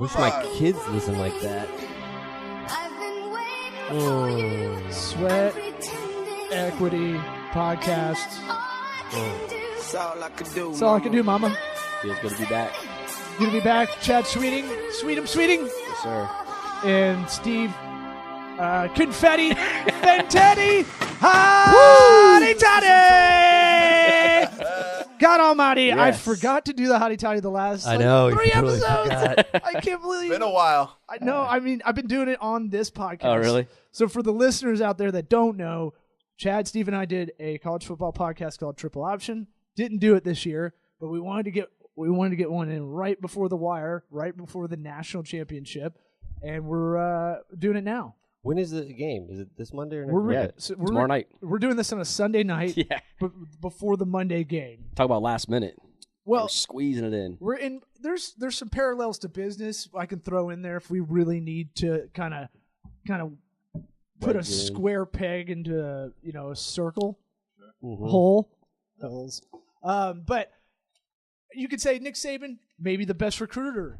Wish my kids listen like that. Sweat Equity Podcast. That's all I could do. That's all I can do, Mama. Feels good to be back. Good to be back. Chad Sweeting, Sweeting, Yes, sir. and Steve Confetti Ventetti. Hotty Toddy! God Almighty, I Yes. forgot to do the Hotty Toddy the last I know, you 3 totally episodes. I can't believe Been a while. I know. I mean, I've been doing it on this podcast. Oh, really? So for the listeners out there that don't know, Chad, Steve, and I did a college football podcast called Triple Option. Didn't do it this year, but we wanted to get one in right before the wire, right before the national championship, and we're doing it now. When is the game? Is it this Monday or next We're Monday? Tomorrow night. We're doing this on a Sunday night Yeah. before the Monday game. Talk about last minute. Well, We're squeezing it in. we're in. There's some parallels to business I can throw in there if we really need to kind of put a Wedge it in. square peg into a circle Mhm. hole. Holes. But you could say Nick Saban, maybe the best recruiter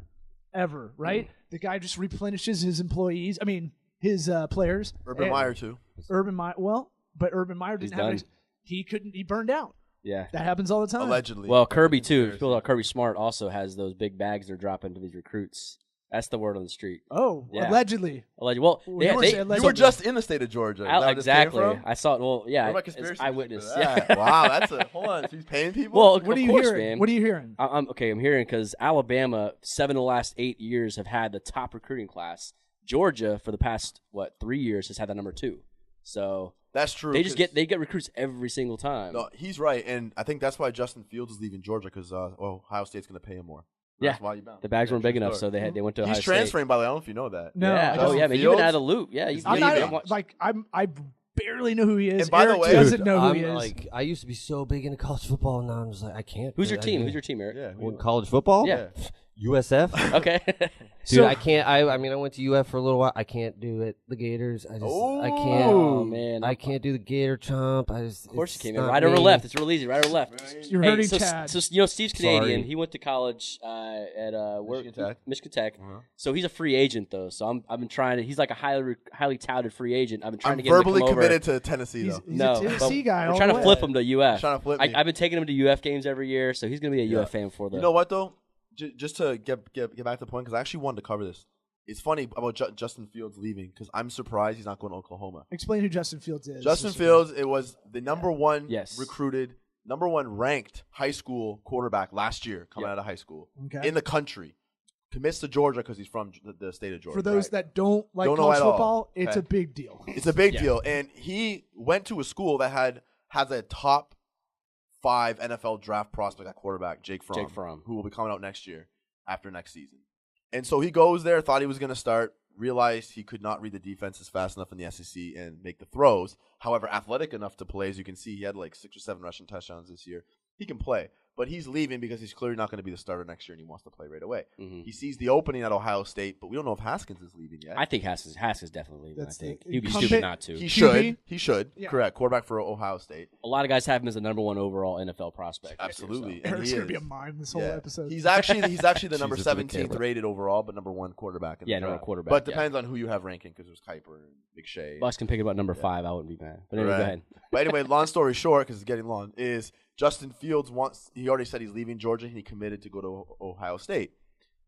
ever, right? The guy just replenishes his employees. I mean, his players. Urban And Meyer too. Urban Meyer. Well, but Urban Meyer He's didn't have. done. He couldn't. He burned out. Yeah. That happens all the time. Allegedly. Well, Kirby, too. People like Kirby Smart also has those big bags they're dropping to these recruits. That's the word on the street. Oh, Yeah. allegedly. Well, You were saying you were just in the state of Georgia. Is that where this came exactly. from? I saw it. Well, yeah. Where are my It's conspiracy eyewitness. for that? Yeah. Wow, that's a hold on. So he's paying people. Well, What are of you course, hearing? man. What are you hearing? I'm hearing because Alabama, 7 of the last 8 years have had the top recruiting class. Georgia, for the past 3 years, has had the number 2. So that's true. they get recruits every single time. No, he's right, and I think that's why Justin Fields is leaving Georgia because Ohio State's going to pay him more. Yeah. That's why you bound. The bags weren't Yeah, big true enough, story. so they went to Ohio He's State. transferring. By the way, I don't know if you know that. No, Yeah. I Oh don't. yeah, man. You've Fields? been out of the loop. Yeah. You've I'm been not. Like I barely know who he is. And by the Eric way- doesn't Dude, know who I'm he is. like, I used to be so big into college football, and now I'm just like, I can't. Who's your I team? can't. Who's your team, Eric? Yeah. Well, college football? Yeah. USF? Okay. Dude, So- I can't. I mean, I went to UF for a little while. I can't do it. The Gators. I can't. Oh man. I can't do the Gator chomp. Of course you can, man. Right or left. It's real easy. Right or left. You're Hey, hurting so, Chad. so Steve's Canadian. Sorry. He went to college at Michigan Tech. Michigan Tech. Uh-huh. So he's a free agent though. So I've been trying to. He's like a highly touted free agent. I've been trying I'm to get him verbally to come committed over. to Tennessee He's, though. he's No, a Tennessee but guy. We're all trying the to way. flip him to UF. Trying to flip me. I've been taking him to UF games every year, so he's gonna be a Yeah. UF fan for the. You know what though? Just to get back to the point, because I actually wanted to cover this. It's funny about Justin Fields leaving because I'm surprised he's not going to Oklahoma. Explain who Justin Fields is. Justin Fields, it was the number one Yes. recruited, number one ranked high school quarterback last year coming Yeah. out of high school Okay. in the country. Commits to Georgia because he's from the state of Georgia. For those right? that don't like Don't know college at all. football, it's Okay. a big deal. It's a big Yeah. deal. And he went to a school that has a top 5 NFL draft prospect at quarterback, Jake Fromm, who will be coming out next year after next season. And so he goes there, thought he was going to start, realized he could not read the defenses fast enough in the SEC and make the throws. However, athletic enough to play. As you can see, he had like 6 or 7 rushing touchdowns this year. He can play. But he's leaving because he's clearly not going to be the starter next year and he wants to play right away. Mhm. He sees the opening at Ohio State, but we don't know if Haskins is leaving yet. I think Haskins definitely leaving. I That's think the he'd be incumbent- stupid not to. He QB? should. Yeah. Correct. Quarterback for Ohio State. A lot of guys have him as the number 1 overall NFL prospect. Absolutely. So. And Eric's he going to be is. a mime this whole Yeah. episode. He's actually the number Jesus to the 17th camera. rated overall, but number 1 quarterback. In Yeah, the number draft. one quarterback, But yeah. depends on who you have ranking because there's Kuiper and McShay. Bucks can pick about number 5. I wouldn't be mad. But anyway, Right. go ahead. But anyway, long story short, because it's getting long, is Justin Fields he already said he's leaving Georgia and he committed to go to Ohio State.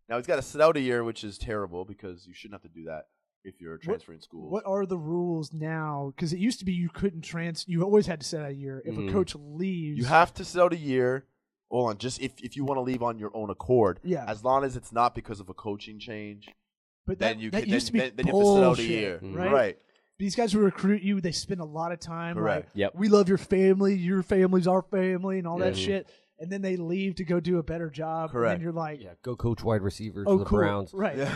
Now he's got to sit out a year, which is terrible because you shouldn't have to do that if you're transferring schools. What are the rules now? Because it used to be you couldn't you always had to sit out a year. If a coach leaves, You have to sit out a year. Hold on, just if you want to leave on your own accord. Yeah. As long as it's not because of a coaching change, but then that, you that can, used to be then you have to sit out a bullshit, year. right? Right. These guys who recruit you, they spend a lot of time. Correct. Like, Yep. we love your family. Your family's our family, and all that Mhm. shit. And then they leave to go do a better job. Correct. And then you're like, Yeah, go coach wide receiver oh, for the cool, Browns. right? Yeah.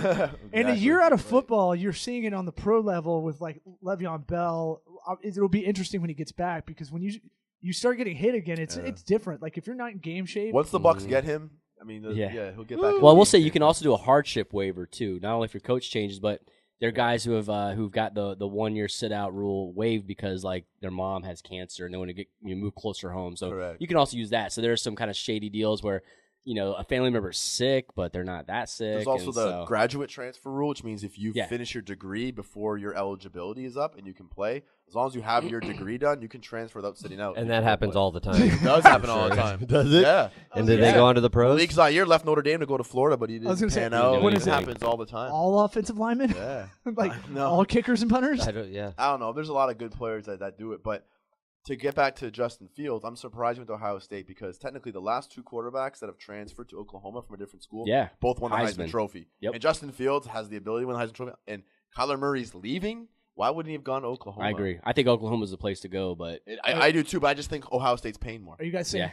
And a Exactly. year out of Right. football, you're seeing it on the pro level with like Le'Veon Bell. It'll be interesting when he gets back because when you start getting hit again, it's different. Like if you're not in game shape, Once the Bucks get him, I mean, Yeah. he'll get back. in Well, the we'll game say you shape. can also do a hardship waiver too. Not only if your coach changes, but there are guys who have who've got the 1 year sit out rule waived because like their mom has cancer and they want to move closer home. So Correct. you can also use that. So there's some kind of shady deals where a family member's sick, but they're not that sick. There's also the graduate transfer rule, which means if you finish your degree before your eligibility is up and you can play, as long as you have your degree done, you can transfer without sitting out. And that happens all the time. It does happen all the time. Does it? Yeah. And did they go on to the pros? Malik Zaire left Notre Dame to go to Florida, but he didn't pan out. what It is it? happens all the time. All offensive linemen? Yeah. All kickers and punters? I don't know. There's a lot of good players that do it, but to get back to Justin Fields, I'm surprised he went to Ohio State because technically the last 2 quarterbacks that have transferred to Oklahoma from a different school, both won the Heisman Trophy. Yep. And Justin Fields has the ability to win the Heisman Trophy. And Kyler Murray's leaving. Why wouldn't he have gone to Oklahoma? I agree. I think Oklahoma's the place to go, but I do too. But I just think Ohio State's paying more. Are you guys saying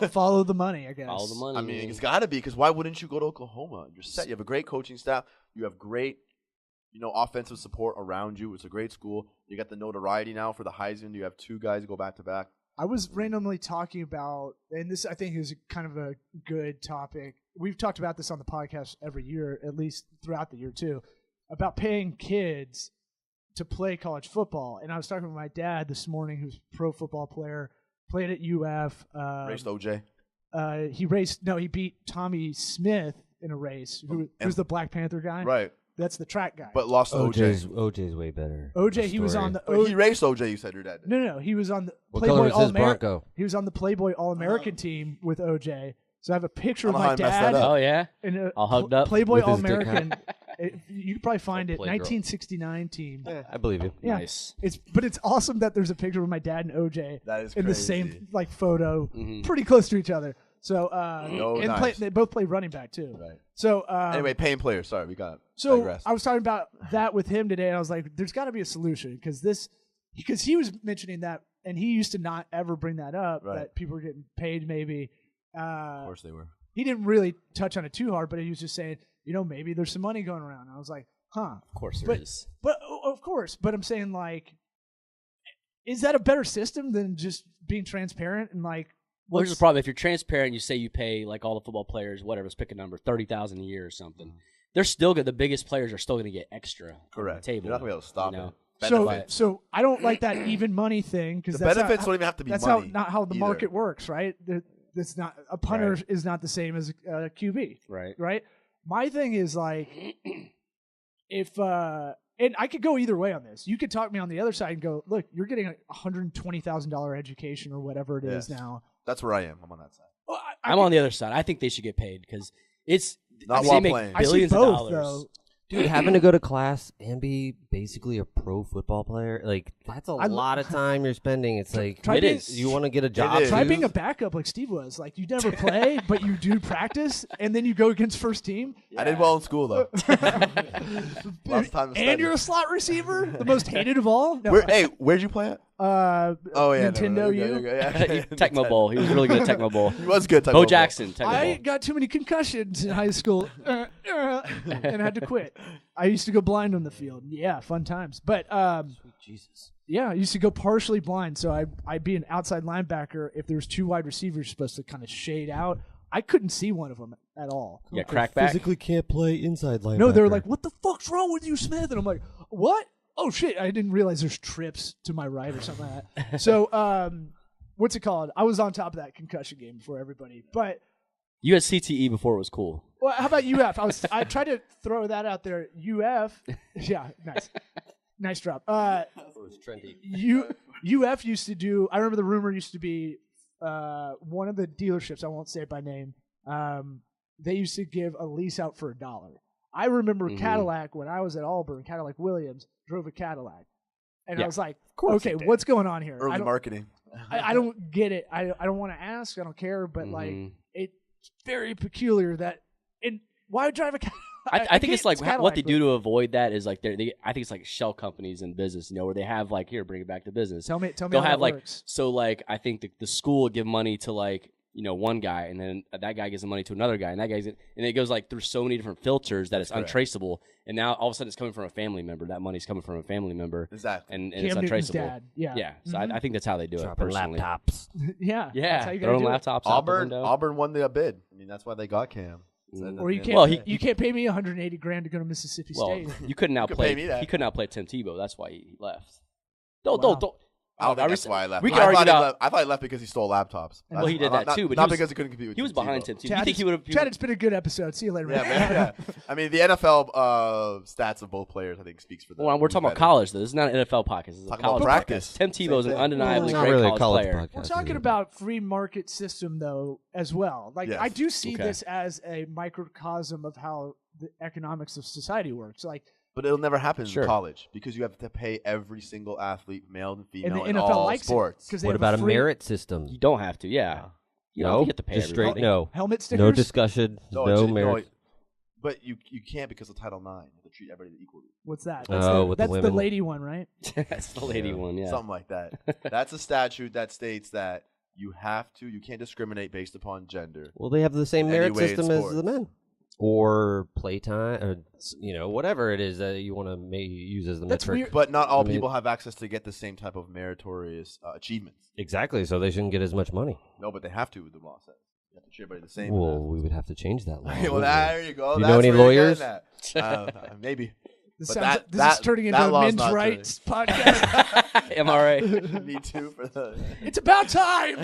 follow the money? I guess follow the money. I mean, it's got to be because why wouldn't you go to Oklahoma? You're set. You have a great coaching staff. You have great, offensive support around you. It's a great school. You got the notoriety now for the Heisman. You have 2 guys go back to back. I was randomly talking about, and this I think is kind of a good topic. We've talked about this on the podcast every year, at least throughout the year too, about paying kids to play college football. And I was talking with my dad this morning, who's a pro football player, played at UF. Raced OJ. He beat Tommy Smith in a race, who's the Black Panther guy. Right. That's the track guy. But lost OJ. OJ's way better. OJ, he was on the. He raced OJ. You said your dad did. No, he was on the What Playboy color is his All-American. Bronco? He was on the Playboy All-American team with OJ. So I have a picture of I don't know my how I messed dad. that up. Oh yeah, in all hugged up Playboy with his dick All-American. You could probably find it. Playgirl. 1969 team. I believe you. Yeah. Nice. But it's awesome that there's a picture of my dad and OJ That is in the crazy. same photo, pretty close to each other. So nice. they both play running back too. Right. So Anyway, paying players. Sorry, we got So I was talking about that with him today, and I was like, "There's got to be a solution because he was mentioning that, and he used to not ever bring that up that people were getting paid maybe." Of course they were. He didn't really touch on it too hard, but he was just saying, maybe there's some money going around. And I was like, "Huh." Of course there is. But of course, but I'm saying like, is that a better system than just being transparent and like? Well, here's the problem. If you're transparent, you say you pay like all the football players, whatever, let's pick a number, $30,000 a year or something. They're still good. The biggest players are still going to get extra. Correct. On the table. You're not going to be able to stop it. So I don't like that even money thing because the benefits don't even have to be that's money. not how the either. market works, right? That's not a punter is not the same as a QB, right? My thing is like if and I could go either way on this. You could talk me on the other side and go, look, you're getting a $120,000 education or whatever it is now. That's where I am. I'm on that side. Well, I'm on the other side. I think they should get paid because it's not they while make playing. billions I see both, of dollars. though. Dude, having to go to class and be basically a pro football player, like that's a lot of time you're spending. It's like It is. you want to get a job. is. Try too? being a backup like Steve was. Like you never play, but you do practice, and then you go against first team. I did well in school though. Lots of time to And you're a slot receiver, the most hated of all. No, where'd you play at? Nintendo U. Tecmo Bowl. He was really good at Tecmo Bowl. He was good. At Tecmo Bo Bowl. Jackson. Tecmo I Bowl. got too many concussions in high school and had to quit. I used to go blind on the field. Yeah, fun times. But Jesus. yeah, I used to go partially blind, so I'd be an outside linebacker. If there was 2 wide receivers supposed to kind of shade out, I couldn't see one of them at all. Yeah, crackback. Physically can't play inside linebacker. No, they were like, "What the fuck's wrong with you, Smith?" And I'm like, "What? Oh shit! I didn't realize there's trips to my right or something like that." So, what's it called? I was on top of that concussion game before everybody. But You had CTE before it was cool. well, how about UF? I tried to throw that out there. UF, yeah, nice drop. UF used to do. I remember the rumor used to be one of the dealerships. I won't say it by name. They used to give a lease out for $1. I remember Cadillac when I was at Auburn. Cadillac Williams drove a Cadillac, and I was like, "Okay, what's going on here?" Early marketing. I don't get it. I don't want to ask. I don't care. But like, it's very peculiar that. And why drive a Cadillac? I think it's like Cadillac, what they do to avoid that is like they I think it's like shell companies in business, where they have like, here, bring it back to business. Tell me They'll how have that like works. so like I think the school would give money to like one guy, and then that guy gives the money to another guy, and that guy's and it goes like through so many different filters that it's untraceable. And now all of a sudden it's coming from a family member. That money's coming from a family member. Exactly. And Cam it's Newton's untraceable. dad. Yeah. Yeah. So I think that's how they do Dropping it personally. laptops. Yeah. Yeah. That's how you gotta Throwing do it. laptops out the window. Auburn won the bid. I mean, that's why they got Cam. Or you can't. Well, you can't pay me $180,000 to go to Mississippi Well, State. you couldn't pay me outplay. that. He couldn't outplay Tim Tebow. That's why he left. Wow. Don't. I don't think that's why I left. We can argue about. I thought he left because he stole laptops. Well, he did that too, but not because he couldn't compete with. He was behind Tim Tebow. Chad, You think he would have? Chad, it's been a good episode. See you later. Yeah, man. Yeah. I mean, the NFL stats of both players, I think, speaks for them. Well, we're talking about college, though. This is not an NFL podcast. This is a college practice. Podcast. Tim Tebow is an undeniably Not great really a college player. podcast. We're talking about free market system though as well. Like Yes. I do see Okay. this as a microcosm of how the economics of society works. Like But it'll never happen Sure. in college because you have to pay every single athlete, male and and female, the in NFL all likes sports. it because What about a merit system? You don't have to. Yeah. You No, you have to pay just straight everybody. no. helmet stickers. No discussion. No merit. But you can't because of Title IX. You have to treat everybody equally. What's that? Oh, That's, the, with the that's the women. lady one, right? That's the lady one. Yeah. Something like that. That's a statute that states that you can't discriminate based upon gender. Well, they have the same merit Anyway, in system as sports. the men, or playtime, or whatever it is that you want to use as the That's metric. weird. But not all I mean- people have access to get the same type of meritorious achievements. Exactly. So they shouldn't get as much money. No, but they have to, the law says. You have to treat everybody the same. Well, we would have to change that law. well, wouldn't we? there you go. You know That's any where you're lawyers? getting at. Maybe. This, But this is turning into that a law's men's not rights podcast. Am I right? Me too. For the It's about time.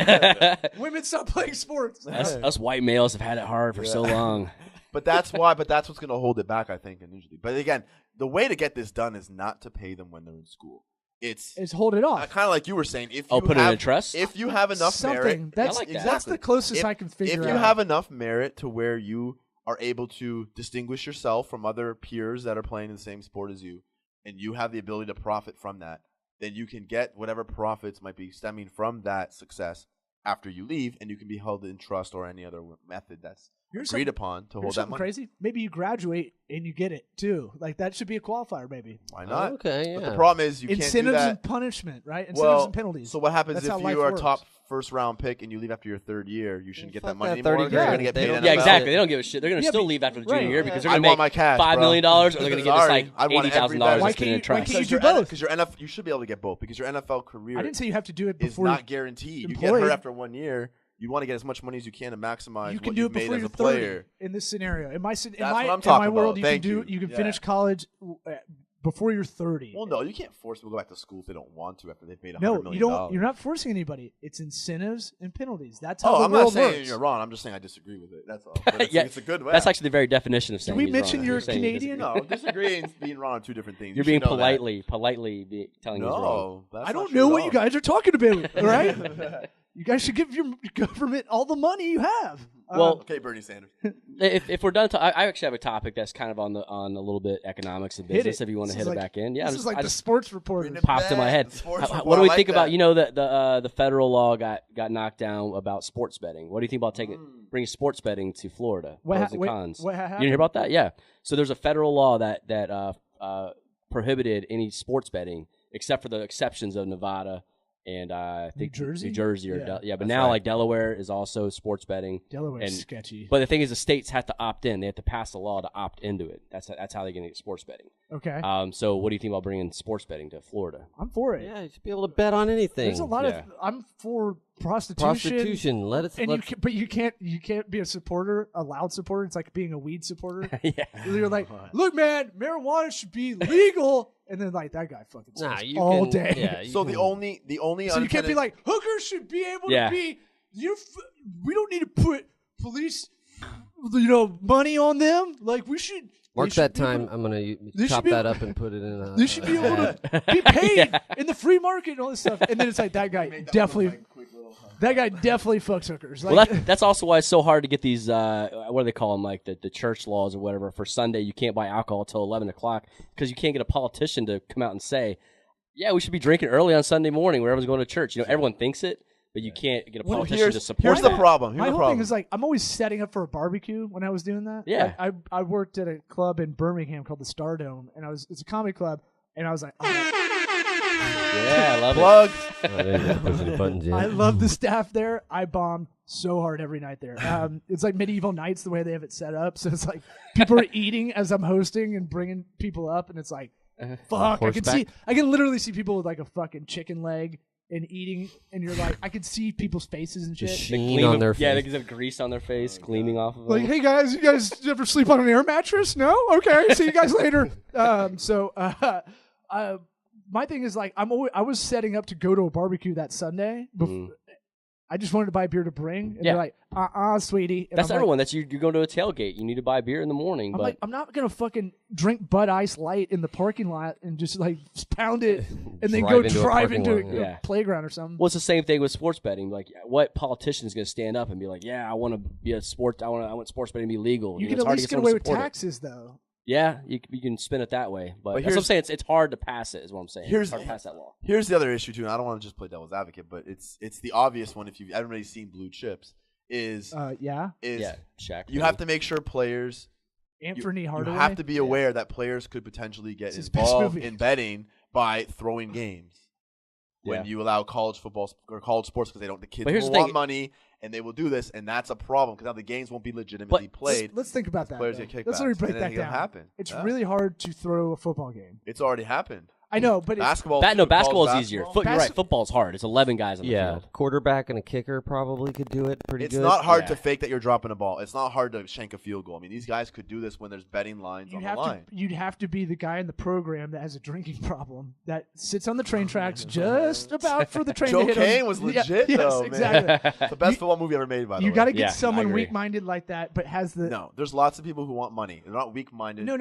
Women stop playing sports. Us white males have had it hard for so long. But that's what's going to hold it back, I think, initially. But again, the way to get this done is not to pay them when they're in school. It's hold it off. kind of like you were saying. If Oh, you put it have, in a trust? If you have enough Something. merit, That's I like that. that's the closest If- I can figure if out. you have enough merit to where you are able to distinguish yourself from other peers that are playing in the same sport as you, and you have the ability to profit from that, then you can get whatever profits might be stemming from that success after you leave, and you can be held in trust or any other method that's Here's agreed something- upon to Here's hold that something money. crazy. Maybe you graduate and you get it too. Like that should be a qualifier. Maybe Why not? Okay, But yeah. the problem is you can't do incentives that. and punishment, right? Incentives and penalties. So what happens That's if how life you are a works. top first round pick and you leave after your third year? You shouldn't get Fuck that money that anymore. 30 You're grand. going to get They paid don't- NFL. Yeah, exactly. They don't give a shit. They're going to Yeah, still but- leave after the right. junior year because they're I going to want make my cash, $5 bro. million, or they're going to give us Sorry. like I want every $80,000 dollar. Why just can't in you- why trust. can't you do both? Because you should be able to get both because your NFL career I didn't say you have to do it is before. not guaranteed. You get employed. hurt after 1 year. You want to get as much money as you can to maximize you can what do you've it made before as you're a player. 30 in this scenario. In my That's what I'm in my talking world, about. you Thank can do you. you can Yeah. finish college before you're 30. Well, no, you can't force people to go back to school if they don't want to after they've made $100 no, million. you don't. You're not forcing anybody. It's incentives and penalties. That's how the I'm not world saying works. you're wrong. I'm just saying I disagree with it. That's all. But it's, Yeah, it's a good way. That's actually the very definition of saying we he's mention wrong. you're saying you Canadian? disagree. No, disagreeing and being wrong are two different things. You're You being should know that. politely telling he's wrong. No, that's I not don't true know at what all. you guys are talking about. All right, you guys should give your government all the money you have. Well, Okay, Bernie Sanders. If we're done, I actually have a topic that's kind of on a little bit economics and Hit business. it. If you want to This hit is it like- back in, yeah. This is like the sports reporters. Popped in my head. Sports What report, do we I like think about? that. You know that the federal law got knocked down about sports betting. What do you think about bringing sports betting to Florida? Pros and cons. What You happened? didn't hear about that? Yeah. So there's a federal law that prohibited any sports betting except for the exceptions of Nevada and I think New Jersey? New Jersey or Yeah. but now right. like Delaware is also sports betting. Delaware's and- sketchy. But the thing is, the states have to opt in. They have to pass a law to opt into it. That's how they're going to get sports betting. Okay, So what do you think about bringing sports betting to Florida? I'm for it. Yeah, you should be able to bet on anything. There's a lot Yeah. of. I'm for prostitution. prostitution. Let it. And let, but you can't be a loud supporter. It's like being a weed supporter. Yeah. You're like, look, man, marijuana should be legal, and then like that guy fucking nah, says you all can, day. Yeah, you So can, the only So you can't be unintended- like hookers should be able Yeah. to be. We don't need to put police, money on them. Like we should. mark they should that be able time. to- I'm gonna They should chop be that able- up and put it in. They should be able to be paid in the free market and all this stuff. And then it's like that guy definitely. That guy definitely fucks hookers. Like, Well, that's also why it's so hard to get these, what do they call them, like the church laws or whatever. For Sunday, you can't buy alcohol till 11 o'clock because you can't get a politician to come out and say, yeah, we should be drinking early on Sunday morning where everyone's going to church. Everyone thinks it, but you can't get a Well, politician to support here's the that. problem. my whole thing is like I'm always setting up for a barbecue when I was doing that. Yeah. Like, I worked at a club in Birmingham called the Stardome, and it's a comedy club, and I was like, Yeah, I love plug. Oh, there you go, pushing the buttons, yeah. I love the staff there. I bombed so hard every night there. It's like medieval nights the way they have it set up. So it's like people are eating as I'm hosting and bringing people up, and it's like, fuck. Horseback? I can literally see people with like a fucking chicken leg and eating, and you're like, I can see people's faces and shit. Just The sheen gleam on of- their Yeah, face. they have grease on their face, gleaming off of them. Like, hey guys, you guys ever sleep on an air mattress? No? Okay, see you guys later. my thing is like I was setting up to go to a barbecue that Sunday. I just wanted to buy beer to bring, and they're like, sweetie. And That's I'm everyone. That's you're going to a tailgate. You need to buy beer in the morning. I'm but like, I'm not gonna fucking drink Bud Ice Light in the parking lot and just like pound it and then go drive into a playground or something. Well, it's the same thing with sports betting. Like, what politician is going to stand up and be like, "Yeah, I want to be a sport. I want sports betting to be legal." You can at least get away with taxes, though. Yeah, you can spin it that way, but that's what I'm saying. It's hard to pass it. Is what I'm saying. It's hard to pass that law. Here's the other issue too, and I don't want to just play devil's advocate, but it's the obvious one. If everybody's seen Blue Chips, is Shaq. You have to make sure players. Anthony Hardaway. You have to be aware that players could potentially get involved in betting by throwing games. When you allow college football or college sports because the kids will want money and they will do this, and that's a problem because now the games won't be legitimately played. Let's think about that. Players get kickbacks. Let's already break that down. Happen. It's really hard to throw a football game. It's already happened. I know, but basketball. Basketball is easier. You're right. Football's hard. It's 11 guys on the field. Quarterback and a kicker probably could do it pretty good. It's not hard to fake that you're dropping a ball. It's not hard to shank a field goal. I mean, these guys could do this when there's betting lines on the line. You'd have to be the guy in the program that has a drinking problem that sits on the train tracks just about for the train to hit him. Joe Kane was legit, though, yes, exactly. It's the best football movie ever made, by the way. You got to get someone weak-minded like that, but has the... No, there's lots of people who want money. They're not weak-minded. No,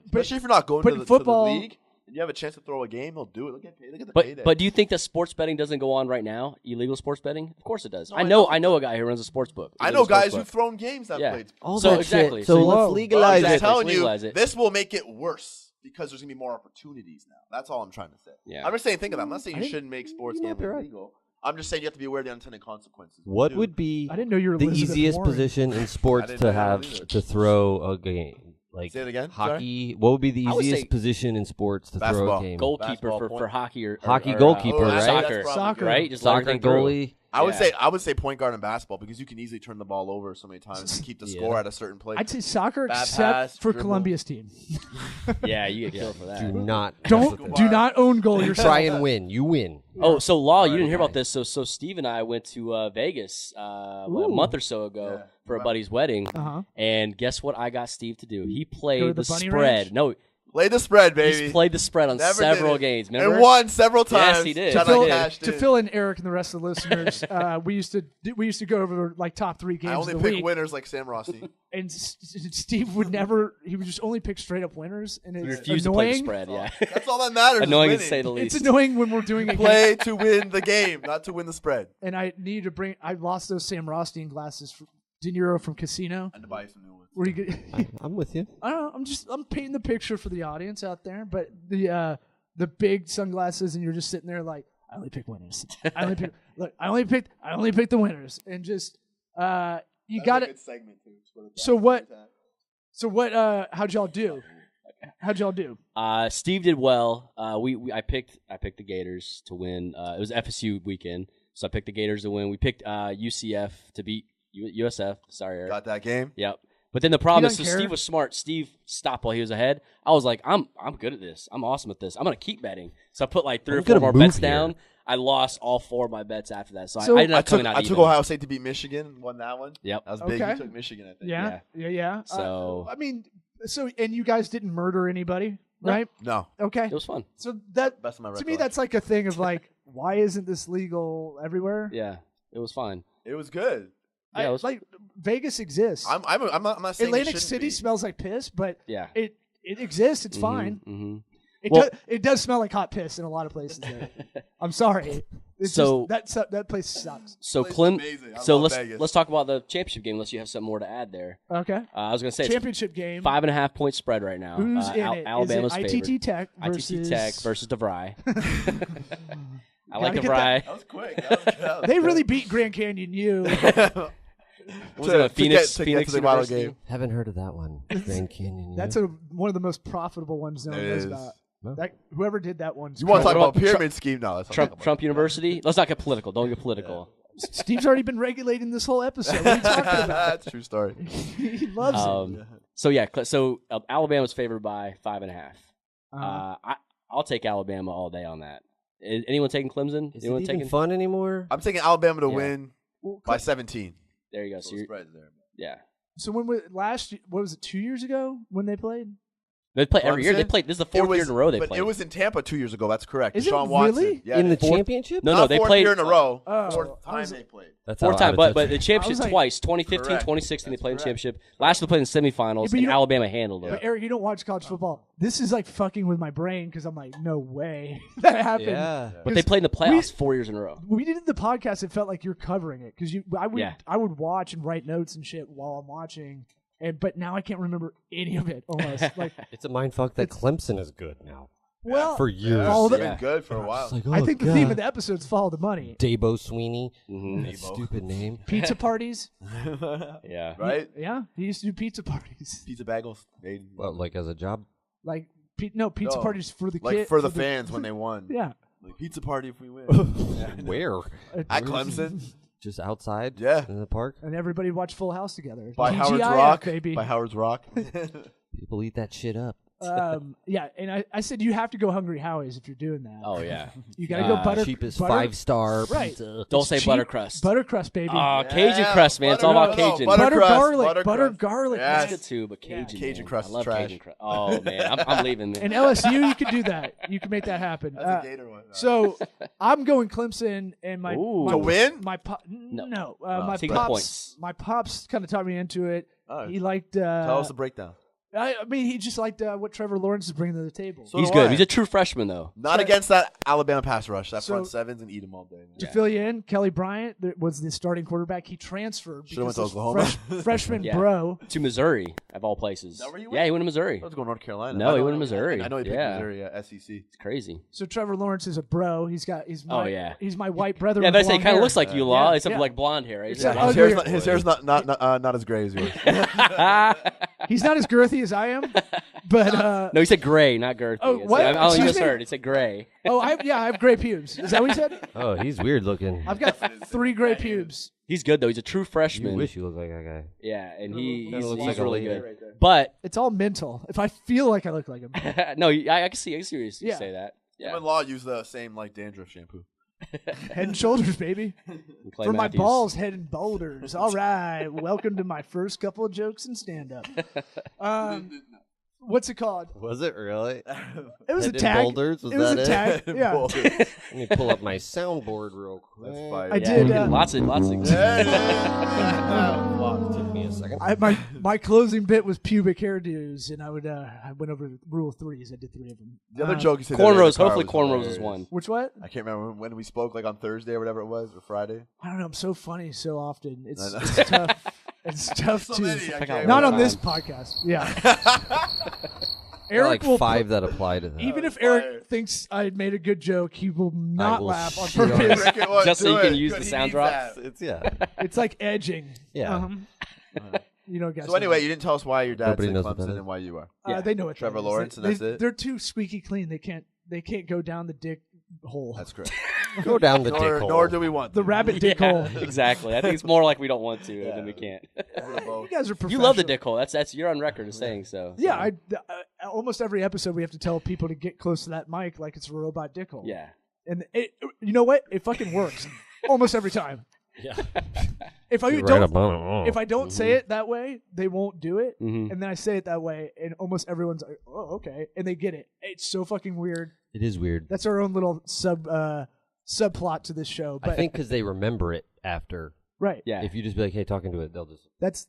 especially if you're not going to the league. You have a chance to throw a game, he'll do it. Look at the payday. But do you think that sports betting doesn't go on right now? Illegal sports betting? Of course it does. I know a guy who runs a sports book. I know guys who've thrown games that played. Exactly. So let's legalize it. I'm telling you, this will make it worse because there's going to be more opportunities now. That's all I'm trying to say. Yeah. I'm just saying, think of that. I'm not saying you shouldn't make sports gambling legal. I'm just saying you have to be aware of the unintended consequences. What would be I didn't know you were the easiest position in sports to have to throw a game? Like say it again. Hockey. Sorry? What would be the easiest position in sports to throw a game? Goalkeeper for hockey or hockey goalkeeper, right? Soccer, right? Just soccer goalie. I would say point guard in basketball because you can easily turn the ball over so many times and keep the score at a certain place. I'd say soccer except for Columbia's team. Yeah, you get killed for that. Do not own goal yourself. Try and win. You win. Oh, so Law, you didn't hear about this. So Steve and I went to Vegas a month or so ago for a buddy's wedding, and guess what? I got Steve to do. He played the spread. Ranch? No. Play the spread, baby. He's played the spread on several games. Remember? And won several times. Yes, he did. To fill in Eric and the rest of the listeners, we used to go over like top 3 games. I only pick winners like Sam Rossi. And Steve would never. He would just only pick straight up winners, and it's refused annoying. To play the spread. Yeah, that's all that matters. Annoying to say the least. It's annoying when we're doing a play to win the game, not to win the spread. And I need to bring. I lost those Sam Rothstein glasses for De Niro from Casino. And to buy some new ones. I'm with you. I don't know. I'm painting the picture for the audience out there, but the big sunglasses, and you're just sitting there like, I only pick winners. I only pick the winners, and just you got it. So what? How'd y'all do? Steve did well. I picked the Gators to win. It was FSU weekend, so I picked the Gators to win. We picked UCF to beat USF. Sorry, Eric. Got that game. Yep. But then the problem is, Steve was smart. Steve stopped while he was ahead. I was like, I'm good at this. I'm awesome at this. I'm gonna keep betting. So I put like 3 or 4 more bets down. I lost all 4 of my bets after that. So I ended up coming out. I took Ohio State to beat Michigan and won that one. Yep. That was big. You took Michigan, I think. Yeah. So and you guys didn't murder anybody, right? No. Okay. It was fun. So that best of my to me, that's like a thing of like, why isn't this legal everywhere? Yeah, it was fine. It was good. Yeah, like Vegas exists. I'm not saying Atlantic City smells like piss, but yeah, it exists. It's fine. Mm-hmm. It does smell like hot piss in a lot of places. There. I'm sorry. That place sucks. So let's talk about the championship game. Unless you have something more to add there. Okay. I was going to say championship game. 5.5 point spread right now. Who's in it? Alabama's Is it ITT Tech versus DeVry. I like DeVry. That was quick. They really beat Grand Canyon U. Was it a Phoenix University game? Haven't heard of that one. Grand Canyon. That's one of the most profitable ones no one knows about. Whoever did that one. You want to talk about pyramid scheme now? Trump University. Let's not get political. Don't get political. Yeah. Steve's already been regulating this whole episode. What are you talking about? That's a true story. He loves it. So Alabama's favored by 5.5. I'll take Alabama all day on that. Is anyone taking Clemson? Is it even fun anymore? I'm taking Alabama to win by 17. There you go. So spread there. Yeah. So when what was it, 2 years ago when they played? They play every year. They Clemson? played. This is the fourth year in a row they But played. it was in Tampa 2 years ago. That's correct. Is it Deshaun Watson. really? Yeah, in the fourth- championship? No, not they fourth played year in a row. Oh, Fourth I time was- they played. That's four how out time, of but touch the I- championship I was like- twice. 2015, Correct. 2016, they played in the Correct. championship. Last year they played in the semifinals, but you and don't- Alabama handled it. But Eric, you don't watch college football. This is like fucking with my brain because I'm like, no way that happened. Yeah. But they played in the playoffs 4 years in a row. We did the podcast. It felt like you're covering it because Yeah. I would watch and write notes and shit while I'm watching, but now I can't remember any of it. Almost like It's a mind fuck that Clemson is good now. well, For years. Follow It's the- been good for a while. It's like, I oh, think the God. theme of the episode is follow the money. Dabo Sweeney. Mhm. That stupid name. Pizza parties. Yeah. Right? Yeah, he used to do pizza parties. Pizza bagels. Made, Well, like as a job. Like pizza No. parties for the like kid, for the fans when they won. Yeah. Like pizza party if we win. Where? At Clemson. Just outside? Yeah. In the park? And everybody watched Full House together. By Howard's TGIF, Rock. baby. By Howard's Rock. People eat that shit up. Yeah, and I said you have to go Hungry Howie's if you're doing that. Oh yeah. You gotta go butter. Cheapest butter, 5-star Right. pizza. Don't It's say cheap. buttercrust. Buttercrust, baby. Oh, Cajun crust, man. It's all about Cajun. butter Buttercrust, garlic. buttercrust. Butter garlic. Yes. That's good too, but Cajun. Cajun man. crust I is love trash. Cajun crust. Oh man, I'm leaving. Man. And LSU, you could do that. You can make that happen. That's a Gator one. So I'm going Clemson, and my Ooh. my To win? My no, my Take the pops. points. My pops kind of taught me into it. Oh. He liked. Tell us the breakdown. I mean, he just liked what Trevor Lawrence is bringing to the table. So He's do good. I. He's a true freshman though. Not against that Alabama pass rush. That So- front sevens and eat them all day. To fill you in, Kelly Bryant was the starting quarterback. He transferred Should've went to because this Oklahoma. freshman Yeah. bro. To Missouri, of all places. that where he Yeah, went? he went to Missouri. Let's go North Carolina. No, I he know- went to Missouri. I know he picked Yeah. Missouri. Yeah, SEC. It's crazy. So Trevor Lawrence is a bro. He's my Oh, yeah. he's my white brother. Yeah, with that's it. He blonde kind of hair. looks like you, Law, Yeah, except yeah. for like blonde hair. Right? It's Yeah, like his hair's, ugly. not, his hair's not as gray as yours. He's not as girthy as I am, but No, he said gray, not girthy. Oh, It's- what? I only Excuse just me? heard. He said gray. I have gray pubes. Is that what he said? Oh, he's weird looking. I've got 3 gray pubes. He's good though. He's a true You freshman. wish you looked like that guy. Yeah, and Kinda he's looks like a really lady. good. But It's all mental. If I feel like I look like him, no, I can see. I can see you Yeah. say that. Him Yeah. and Law use the same like dandruff shampoo. Head and Shoulders, baby. And Clay For my Matthews. balls, head and boulders. All right. Welcome to my first couple of jokes and stand up. What's it called? Was it really? It was Head a and tag. Boulders? Was it was that a tag. Yeah. Let me pull up my soundboard real quick. That's fire. I Yeah, did, we get lots of. Took me a second. My closing bit was pubic hairdos, and I went over the rule of threes. I did 3 of them. The other joke you said. the other day in Cornrows. the car Hopefully, was cornrows hilarious. is one. Which what? I can't remember when we spoke, like on Thursday or whatever it was, or Friday. I don't know. I'm so funny so often. It's, I know. it's tough. It's tough So to. many, I can't Not remember. on this podcast. Yeah. There are Eric like will 5 that apply to that. even if Fire. Eric thinks I made a good joke, he will not will laugh on shit on purpose. Rick, it was, Just so do you can it. use Good, the he sound needs drops? that. It's yeah. It's like edging. Yeah. You know, guys. So anyway, you didn't tell us why your dad's Nobody in knows what Clemson that is. and why you are. Yeah. they know what Trevor that is. Lawrence, and that's it? They're too squeaky clean. They can't go down the dick hole. That's correct. Go down the dick nor, hole. nor do we want the to. rabbit dick Yeah, hole. exactly. I think it's more like we don't want to than we can't. You guys are professional. You love the dick hole. That's you're on record as saying so. Yeah, So, almost every episode we have to tell people to get close to that mic like it's a robot dick hole. yeah. And you know what? It fucking works almost every time. Yeah. If I You're don't, right about it. if I don't say it that way, they won't do it. Mhm. And then I say it that way, and almost everyone's like, "Oh, okay," and they get it. It's so fucking weird. It is weird. That's our own little subplot to this show. But I think because they remember it after. right, Yeah. If you just be like, hey, talking to it, they'll just. that's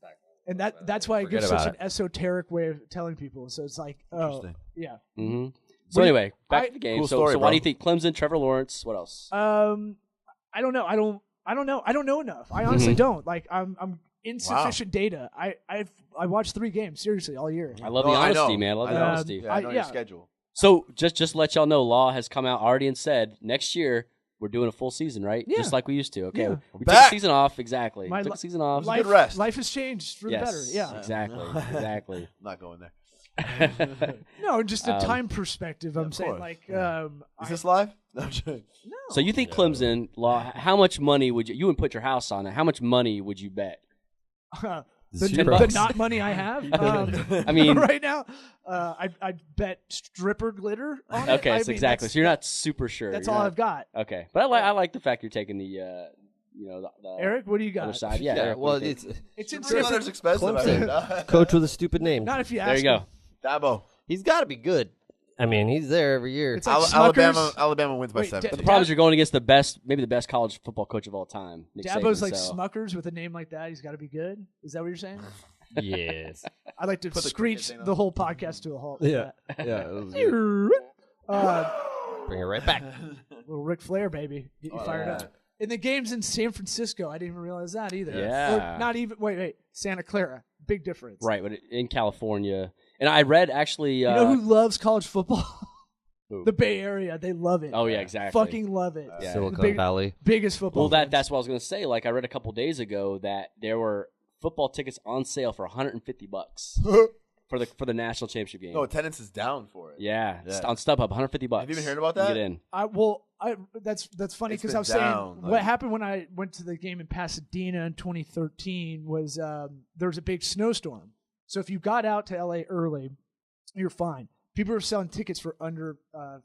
why it Forget gives such about an esoteric way of telling people. So it's like, oh, Interesting. yeah. hmm So anyway, back to the game. Cool so story, why do bro. you think Clemson, Trevor Lawrence? What else? I don't know. I don't know. I don't know enough. I honestly don't. Like I'm insufficient data. I watched 3 games seriously all year. I love No, the I know. honesty, man. I love I the know. honesty. Yeah, I know yeah. your schedule. So just to let y'all know, Law has come out already and said next year we're doing a full season, right? Yeah. Just like we used to. Okay, Yeah. we took Back. the season off. Exactly. My Took li- the season off. Life, good rest. life has changed for the Yes, better. Yeah. exactly, exactly. I'm not going there. No, just a Um, time perspective. I'm of saying course. like Is this live? No, I'm joking. So you think Clemson, Law? How much money would you wouldn't put your house on it? How much money would you bet? the $0. not money I have. I mean- right now, I bet stripper glitter on it. Okay, I so mean, exactly. that's- So you're not super sure. That's You're all not- I've got. Okay, but I like the fact you're taking the the Eric, what do you other got? side. Yeah, Yeah, Eric, well, what do you think? it's It's in Letter's expensive. Clemson. I mean, coach with a stupid name. Not if you ask. There you me. go. Dabo. He's got to be good. I mean, he's there every year. It's like Alabama wins by 17. The problem is you're going against maybe the best college football coach of all time. Nick Dabo's Saban, like so. Smuckers with a name like that. He's got to be good. Is that what you're saying? Yes. I'd like to screech the whole podcast to a halt. Yeah. Bring it right back. Little Ric Flair, baby. Get you fired up. And the game's in San Francisco. I didn't even realize that either. Yeah. Or not even. Wait. Santa Clara. Big difference. Right, but in California. And I read actually. You know who loves college football? Who? The Bay Area. They love it. Oh, yeah, exactly. Fucking love it. Yeah. Silicon Valley. Biggest football. Well, fans. that's what I was going to say. Like, I read a couple days ago that there were football tickets on sale for $150 for the national championship game. No, attendance is down for it. Yeah. On StubHub, $150. Have you been hearing about that? Get in. That's funny It's because been I was saying down, what happened when I went to the game in Pasadena in 2013 was there was a big snowstorm. So if you got out to LA early, you're fine. People are selling tickets for under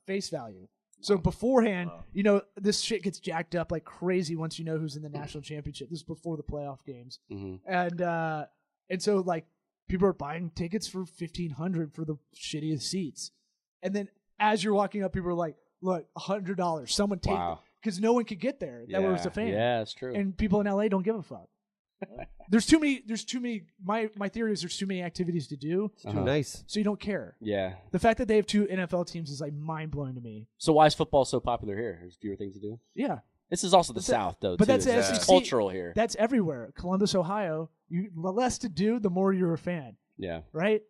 face value. So beforehand, you know, this shit gets jacked up like crazy once you know who's in the national championship. This is before the playoff games, and so like people are buying tickets for $1,500 for the shittiest seats, and then as you're walking up, people are like, "Look, $100, someone take it," because no one could get there. That was a fan. Yeah, that's true. And people in LA don't give a fuck. There's too many. My theory is there's too many activities to do. Too nice. So you don't care. Yeah. The fact that they have 2 NFL teams is like mind blowing to me. So why is football so popular here? There's fewer things to do. Yeah. This is also the South, though. But too. that's the It's SEC. cultural here. That's everywhere. Columbus, Ohio. The less to do, the more you're a fan. Yeah. Right.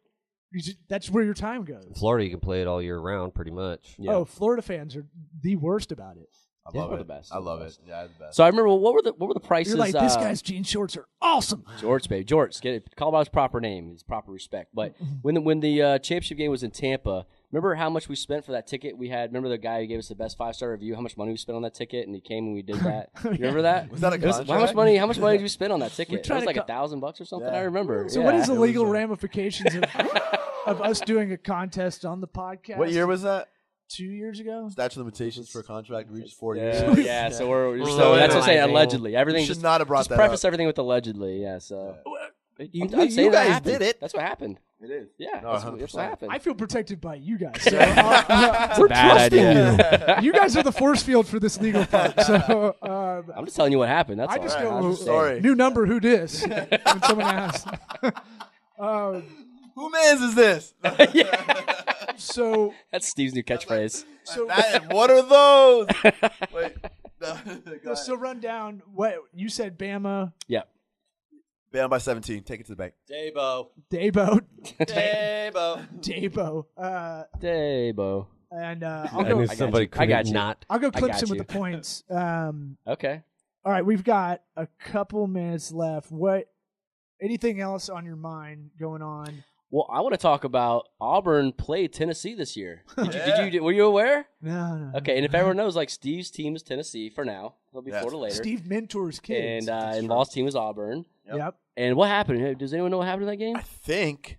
That's where your time goes. Florida, you can play it all year round, pretty much. Yeah. Oh, Florida fans are the worst about it. I love we're it. the best. I love it. Yeah, the best. So I remember what were the prices? You're like, this guy's jean shorts are awesome. Jorts, baby. Jorts. Get it. Call him by his proper name, his proper respect. But when the championship game was in Tampa, remember how much we spent for that ticket? Remember the guy who gave us the best 5-star review? How much money we spent on that ticket? And he came and we did that. You remember that? Was that a contract? How much money did we spend on that ticket? It was like $1,000 or something. Yeah. I remember. So what is the legal ramifications of us doing a contest on the podcast? What year was that? 2 years ago? Statute of limitations for a contract reached 4 Yeah, years. yeah. So we're So so that's what I'm saying. analyzing. Allegedly, everything You should just not have brought just that preface up. everything with allegedly. Yeah. So I'm You saying that guys happened. did it. That's what happened. It is. Yeah, No, that's 100%. what happened. I feel protected by you guys. So We're Bad trusting idea. you guys are the force field for this legal part. So I'm just telling you what happened. That's I all. just All right, go, I'm sorry. new number, who dis? When someone asks. Who mans is this? So That's Steve's new catchphrase. What are those? Wait. No, go so ahead. run down what you said. Bama, Yeah. Bam by 17. Take it to the bank. Dabo. Dabo, Dabo. Dabo, Dabo. and I I'll knew go. somebody I could got you. not. I'll go I clip got some with you. the points. Okay. All right, we've got a couple minutes left. Anything else on your mind going on? Well, I want to talk about Auburn played Tennessee this year. Were you aware? No. Okay, and if everyone knows, like Steve's team is Tennessee for now. He'll be Yes. Florida later. Steve mentors kids. And Law's team is Auburn. Yep. And what happened? Does anyone know what happened in that game? I think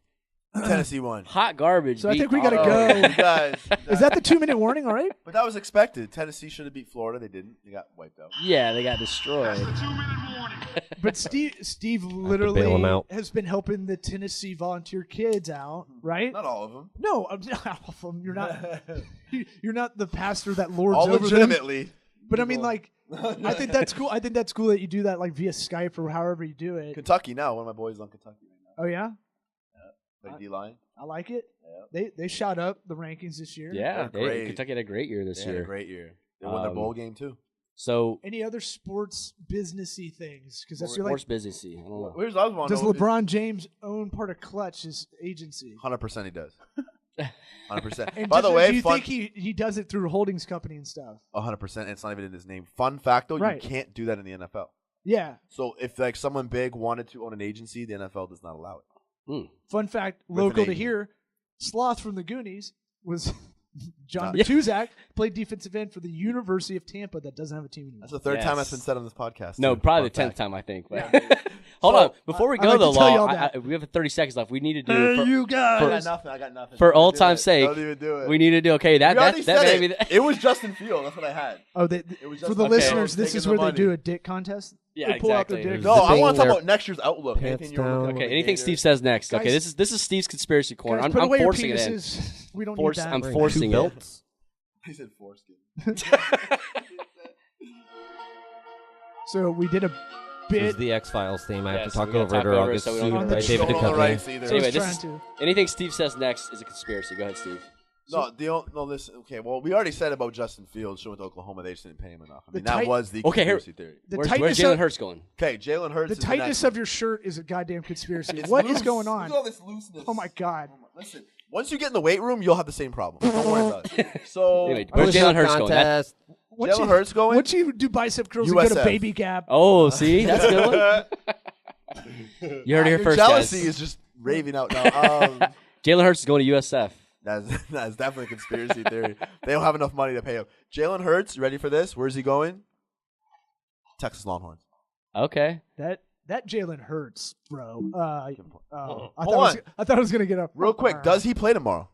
Tennessee won. Hot garbage. So I beat think we gotta Auburn. go. You guys. Is that the 2-minute warning? All right. But that was expected. Tennessee should have beat Florida. They didn't. They got wiped out. Yeah, they got destroyed. But Steve bail 'em literally out. has been helping the Tennessee volunteer kids out, right? Not all of them. No, I'm not all of them. You're not. You're not the pastor that lords All over them. legitimately. But I mean, like, I think that's cool. I think that's cool that you do that, like via Skype or however you do it. Kentucky now. One of my boys is on Kentucky right Oh yeah, now. Like D-line. I like it. They shot up the rankings this year. Yeah, They're great. Kentucky had a great year this They had year. a great year. They won their bowl game too. So, Any other sports businessy things? Because that's sports like, busy. I don't know. Here's what I was wondering. does LeBron James own part of Clutch, his agency? 100% he does. 100%. And By the do way, you fun, think he does it through a holdings company and stuff? 100%. It's not even in his name. Fun fact though, Right. you can't do that in the NFL. Yeah. So if like someone big wanted to own an agency, the NFL does not allow it. Fun fact, With an local to agent. here, Sloth from the Goonies was John Yeah. Matuzak played defensive end for the University of Tampa that doesn't have a team anymore. That's the third time Yes. that's been said on this podcast. No, too. probably the Fun 10th fact. time, I think. But hold So, on. Before we I'd go, like to though, tell Law, y'all that. we have 30 seconds left. We need to do Hey, you guys. I got nothing. for Don't old do time's it. sake. Don't even do it. We need to do okay. We That already that said maybe. it. It was Justin Field. That's what I had. Oh, It was for just the okay. listeners, this Taking is the where they money. do a dick contest. Yeah, They pull out their exactly. dicks. No, I Zipping want to talk their about next year's outlook. pants Anything you're looking down. at Okay, the anything Gators? Steve says next. Okay, Guys- this is Steve's conspiracy corner. Guys, I'm put away your forcing it in. penises. We don't Force- need that. I'm Bring forcing two it. belts. He said foreskin. So we did a This is bit. the X-Files theme. I have Yes, to talk we gotta over talk it or over I'll it get so we sued don't get by the David Don't own the Duchovny. rights either. So I was Anyway, this trying is- to. Anything Steve says next is a conspiracy. Go ahead, Steve. No, listen. Okay, well, we already said about Justin Fields showing to Oklahoma they just didn't pay him enough. I mean, The that tight- was the Okay, here- conspiracy theory. The Where's tightness Jalen of- Hurts going? Okay, Jalen Hurts. The is tightness next. of your shirt is a goddamn conspiracy. It's What is loose. going on? Look at all this looseness. Oh my god. Listen, once you get in the weight room, you'll have the same problem. Don't worry about it. So, Anyway, where's Push-up Jalen Hurts going? That- contest. Once Jalen you- Hurts going? Once you do bicep curls and go to USF. baby gap. Oh, see, that's a good one. You heard it here Your first, jealousy guys. is just raving out now. Jalen Hurts is going to USF. That's definitely a conspiracy theory. They don't have enough money to pay him. Jalen Hurts, you ready for this? Where's he going? Texas Longhorns. Okay. That Jalen Hurts, bro. I Hold thought I was gonna get up Real quick, does he play tomorrow?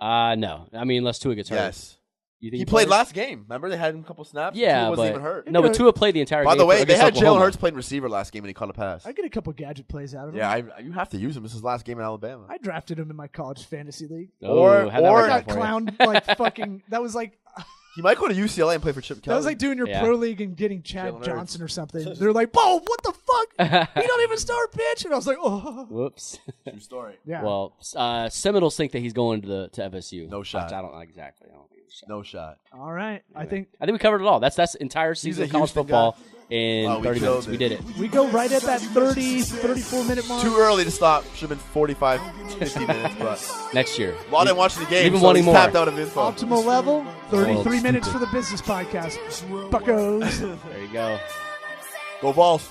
No. I mean, unless Tua gets hurt. Yes. You think He played plays? last game. Remember they had him a couple snaps? Yeah, Tua wasn't but even hurt. no, but Tua played the entire By game. the way, they against had Jalen Oklahoma. Hurts playing receiver last game and he caught a pass. I get a couple gadget plays out of him. Yeah, you have to use him. This is his last game in Alabama. I drafted him in my college fantasy league. Oh, how'd that or- work I out got for you? clowned like fucking. That was like He might go to UCLA and play for Chip Kelly. that was like doing your Yeah. pro league and getting Chad Jalen Hurts. Johnson or something. They're like, "Whoa, what the fuck? He don't even start pitch." And I was like, "Oh, Whoops. True story. yeah." Well, Seminoles think that he's going to FSU. No shot. I don't know exactly. I don't think it's a shot. No shot. all right. I think I think we covered it all. That's entire season a of college Houston football guy. in Oh, we 30 minutes. killed We it. did it. we go right at that 34 minute mark. Too early to stop. Should have been 45, 50 minutes, but Next year. a lot didn't watch the game. Even so wanting he's more. tapped out of info. Optimal level, 33 Well, minutes stupid. for the business podcast. Buckos. There you go. Go Vols.